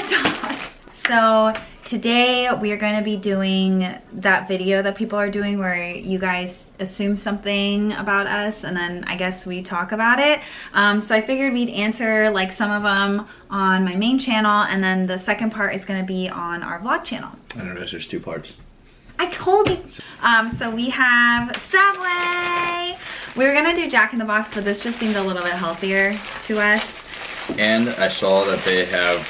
dog. So today we are going to be doing that video that people are doing where you guys assume something about us and then I guess we talk about it. So I figured we'd answer like some of them on my main channel, and then the second part is going to be on our vlog channel. I don't know, there's 2 parts. I told you. So we have Subway. We were going to do Jack in the Box, but this just seemed a little bit healthier to us. And I saw that they have,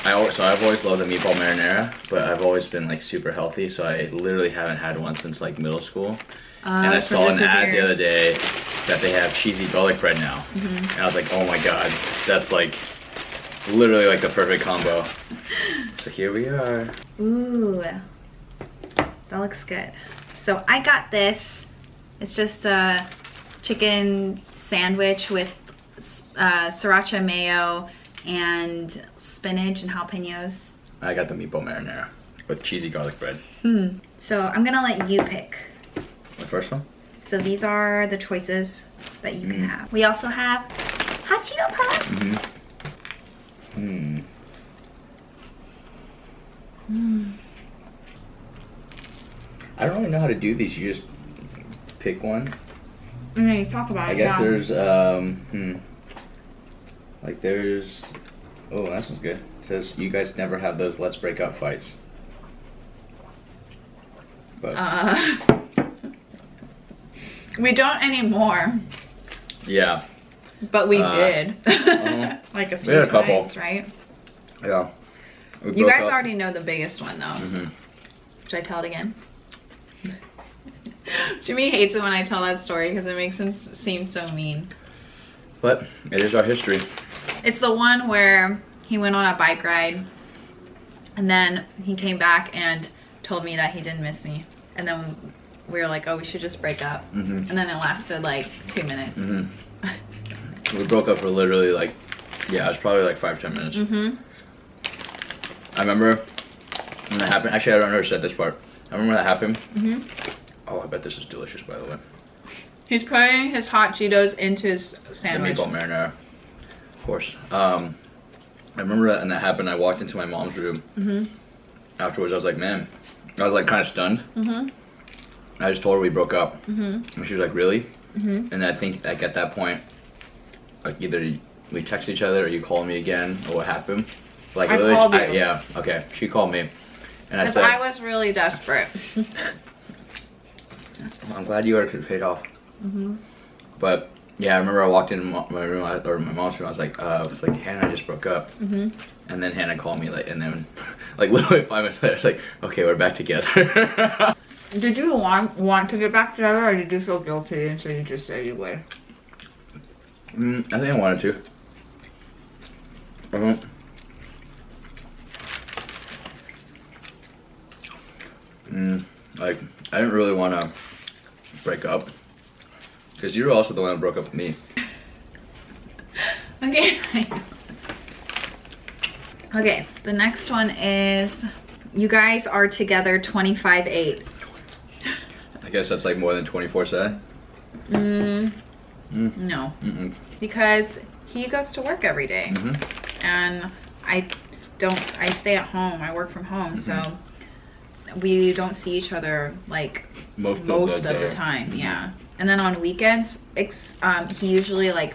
I've always loved the meatball marinara, but I've always been like super healthy, so I literally haven't had one since like middle school. And I saw an ad the other day that they have cheesy garlic bread now. And I was like, oh my god, that's like literally like the perfect combo. So here we are. Ooh, that looks good. So I got this. It's just a chicken sandwich with sriracha mayo and spinach and jalapenos. I got the meatball marinara with cheesy garlic bread. So I'm gonna let you pick. The first one? So these are the choices that you can have. We also have hot Cheeto Puffs. I don't really know how to do these. You just pick one. And then you talk about it. I guess there's like there's, oh, that sounds good. It says you guys never have those let's break up fights. But we don't anymore. Yeah. But we did. Like a few had a times, couple. right? Yeah. You guys already know the biggest one though. Should I tell it again? Jimmy hates it when I tell that story because it makes him seem so mean. But it is our history. It's the one where he went on a bike ride and then he came back and told me that he didn't miss me. And then we were like, oh, we should just break up. And then it lasted like 2 minutes. We broke up for literally like, yeah, it was probably like 5-10 minutes. I remember when that happened. Actually, I don't know said this part. I remember when that happened. Oh, I bet this is delicious, by the way. He's putting his hot Cheetos into his sandwich. The meatball marinara, of course. I remember that, and that happened. I walked into my mom's room. Afterwards, I was like, man, I was like kind of stunned. I just told her we broke up, and she was like, really? And I think like at that point, like either we text each other or you call me again, or what happened? Like I called you. Yeah, okay. She called me, and I said, I was really desperate. I'm glad you already paid off. But yeah, I remember I walked into my room, or my mom's room. I was like, Hannah just broke up. And then Hannah called me, like, and then like literally 5 minutes later, it's like, okay, we're back together. Did you want to get back together, or did you feel guilty and so you just said you would? I think I wanted to. Like, I didn't really want to break up because you were also the one that broke up with me. Okay. Okay, the next one is you guys are together 25/8. I guess that's like more than 24/7. No, because he goes to work every day, and I stay at home. I work from home, so we don't see each other like most of the time. Yeah, and then on weekends, he usually like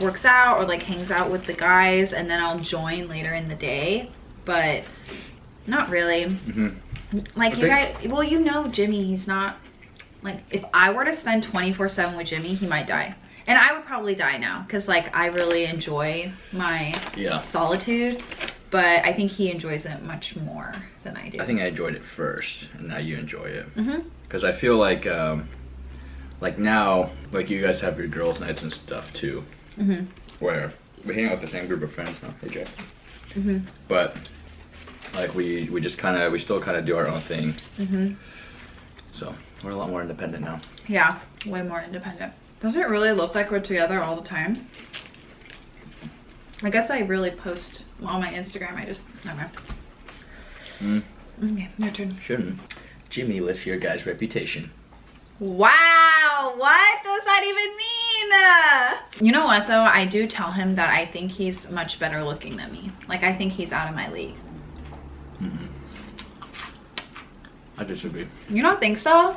works out or like hangs out with the guys, and then I'll join later in the day, but not really. Like you guys, well, you know Jimmy, he's not like, if I were to spend 24/7 with Jimmy, he might die. And I would probably die now because like I really enjoy my solitude, but I think he enjoys it much more than I do. I think I enjoyed it first, and now you enjoy it. Because I feel like now, like you guys have your girls' nights and stuff too, where we hang out with the same group of friends. Oh, hey Jay. But like we still kind of do our own thing. So we're a lot more independent now. Yeah, way more independent. Does it really look like we're together all the time? I guess I really post on my Instagram. I just never. Okay, your turn. Shouldn't. Jimmy lifts your guy's reputation. Wow, what does that even You know what though? I do tell him that I think he's much better looking than me. Like I think he's out of my league. I disagree. You don't think so?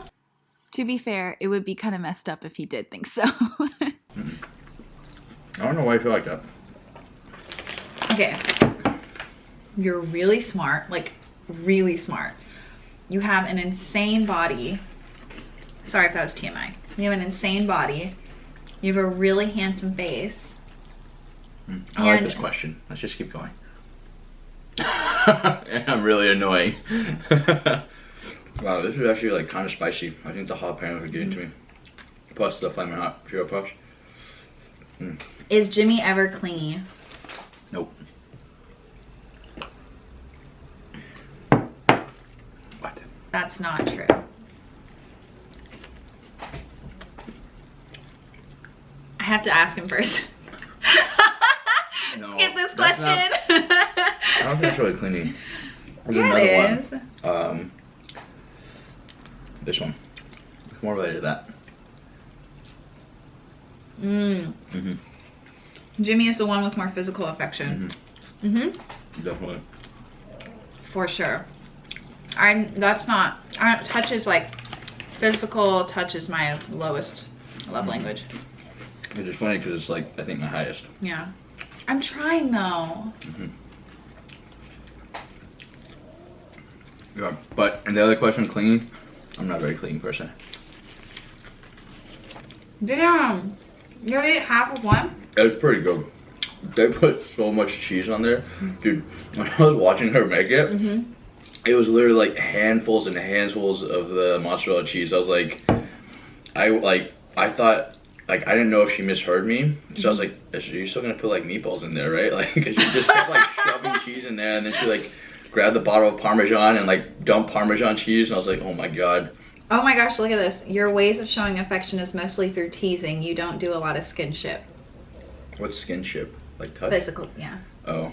To be fair, it would be kind of messed up if he did think so. I don't know why I feel like that. Okay. You're really smart, like really smart. You have an insane body. Sorry if that was TMI. You have an insane body. You have a really handsome face. I like this question. Let's just keep going. I'm really annoying. Wow, this is actually like kind of spicy. I think the jalapeno is getting to me. Plus the flaming hot Cheeto puffs. Is Jimmy ever clingy? Nope. What? That's not true. I have to ask him first. No, Skip this that's question. I don't think it's really clingy. There's Yeah, another it one. is. This one. It's more related to that. Jimmy is the one with more physical affection. Definitely. For sure. Touch is like, physical touch is my lowest love language. It's just funny because it's like, I think my highest. Yeah. I'm trying though. Yeah, but, and the other question, clingy. I'm not a very clingy person. Damn. You already ate half of one? It was pretty good. They put so much cheese on there. Dude, when I was watching her make it, it was literally like handfuls and handfuls of the mozzarella cheese. I was like, I thought, like, I didn't know if she misheard me. So I was like, you're still gonna put like meatballs in there, right? Like, cause she just kept like shoving cheese in there, and then she like grabbed the bottle of Parmesan and like dumped Parmesan cheese, and I was like, oh my God. Oh my gosh, look at this. Your ways of showing affection is mostly through teasing. You don't do a lot of skinship. What's skinship? Like touch? Physical, yeah. Oh.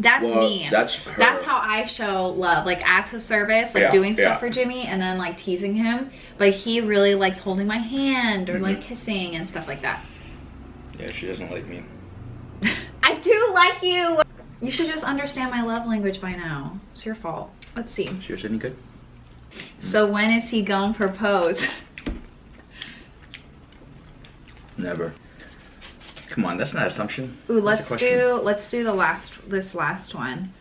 That's well, me. That's her. That's how I show love. Like acts of service, like doing stuff for Jimmy and then like teasing him. But he really likes holding my hand or like kissing and stuff like that. Yeah, she doesn't like me. I do like you. You should just understand my love language by now. It's your fault. Let's see. Is yours any good? So when is he gonna propose? Never. Come on, that's not an assumption. Ooh, That's let's a question. do this last one.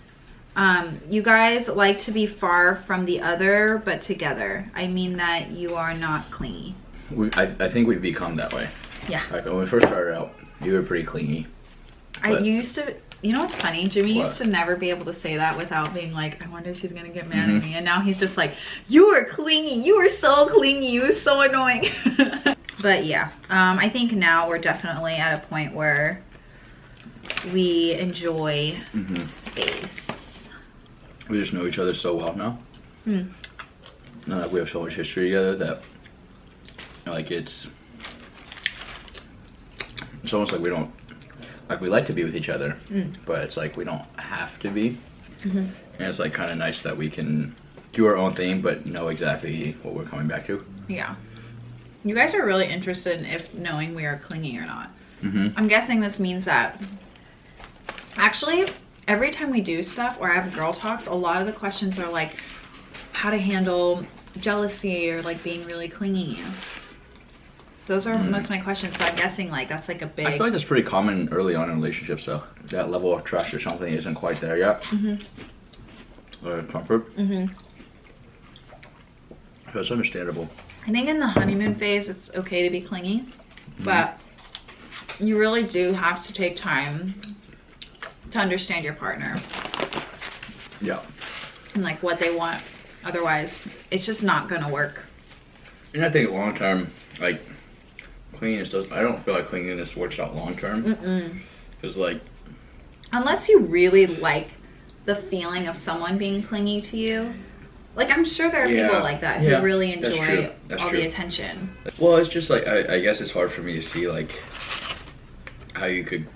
You guys like to be far from the other but together. I mean that you are not clingy. I think we've become that way. Yeah. Like when we first started out, you were pretty clingy. I used to, you know what's funny? Jimmy What? used to never be able to say that without being like, I wonder if she's gonna get mad at me. And now he's just like, you were clingy. You were so clingy. You were so annoying. But yeah, I think now we're definitely at a point where we enjoy space. We just know each other so well now. Now that we have so much history together that, like, it's almost like we don't, like, we like to be with each other, but it's like we don't have to be. And it's like kind of nice that we can do our own thing, but know exactly what we're coming back to. Yeah. You guys are really interested in if knowing we are clingy or not. I'm guessing this means that actually every time we do stuff or I have girl talks, a lot of the questions are like how to handle jealousy or like being really clingy. Those are most of my questions. So I'm guessing like that's like a big. I feel like that's pretty common early on in relationships, though. That level of trust or something isn't quite there yet. Or comfort. So it's understandable. I think in the honeymoon phase, it's okay to be clingy, but you really do have to take time to understand your partner. Yeah. And like what they want. Otherwise, it's just not gonna work. And I think long term, like, clinginess does, I don't feel like clinginess works out long term. Because, like, unless you really like the feeling of someone being clingy to you. Like, I'm sure there are people like that who really enjoy all the attention. Well, it's just like, I guess it's hard for me to see, like, how you could,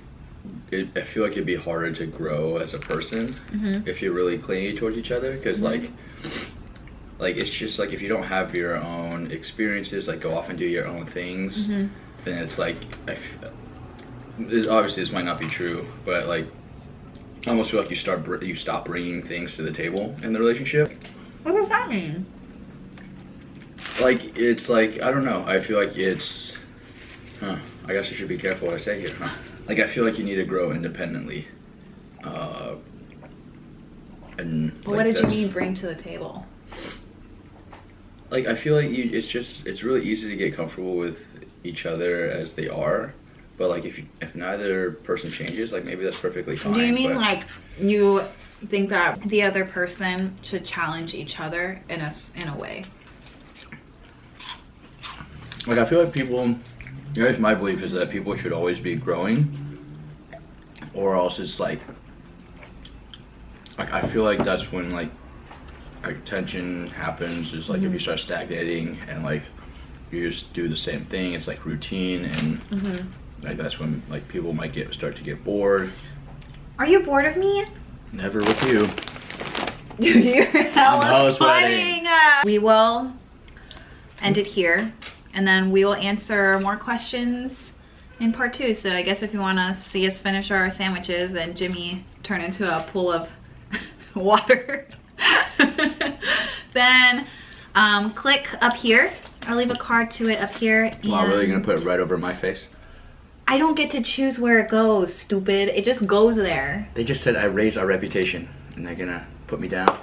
I feel like it'd be harder to grow as a person if you're really clingy towards each other. Because, like, it's just like if you don't have your own experiences, like go off and do your own things, then it's like, obviously this might not be true, but like, I almost feel like you stop bringing things to the table in the relationship. What does that mean? Like, it's like, I don't know. I feel like it's, I guess I should be careful what I say here, Like, I feel like you need to grow independently. And But what did you mean bring to the table? Like, I feel like it's really easy to get comfortable with each other as they are. But like, if neither person changes, like maybe that's perfectly fine. Do you mean like you think that the other person should challenge each other in a way? Like, I feel like people, guys, my belief is that people should always be growing, or else it's like I feel like that's when like tension happens. Is like if you start stagnating and like you just do the same thing, it's like routine, and like that's when like people might start to get bored. Are you bored of me? Never with you. You're hella sweating. We will end it here, and then we will answer more questions in part 2. So I guess if you want to see us finish our sandwiches and Jimmy turn into a pool of water, then click up here. I'll leave a card to it up here. Wow, really gonna put it right over my face? I don't get to choose where it goes, stupid. It just goes there. They just said I raise our reputation, and they're gonna put me down.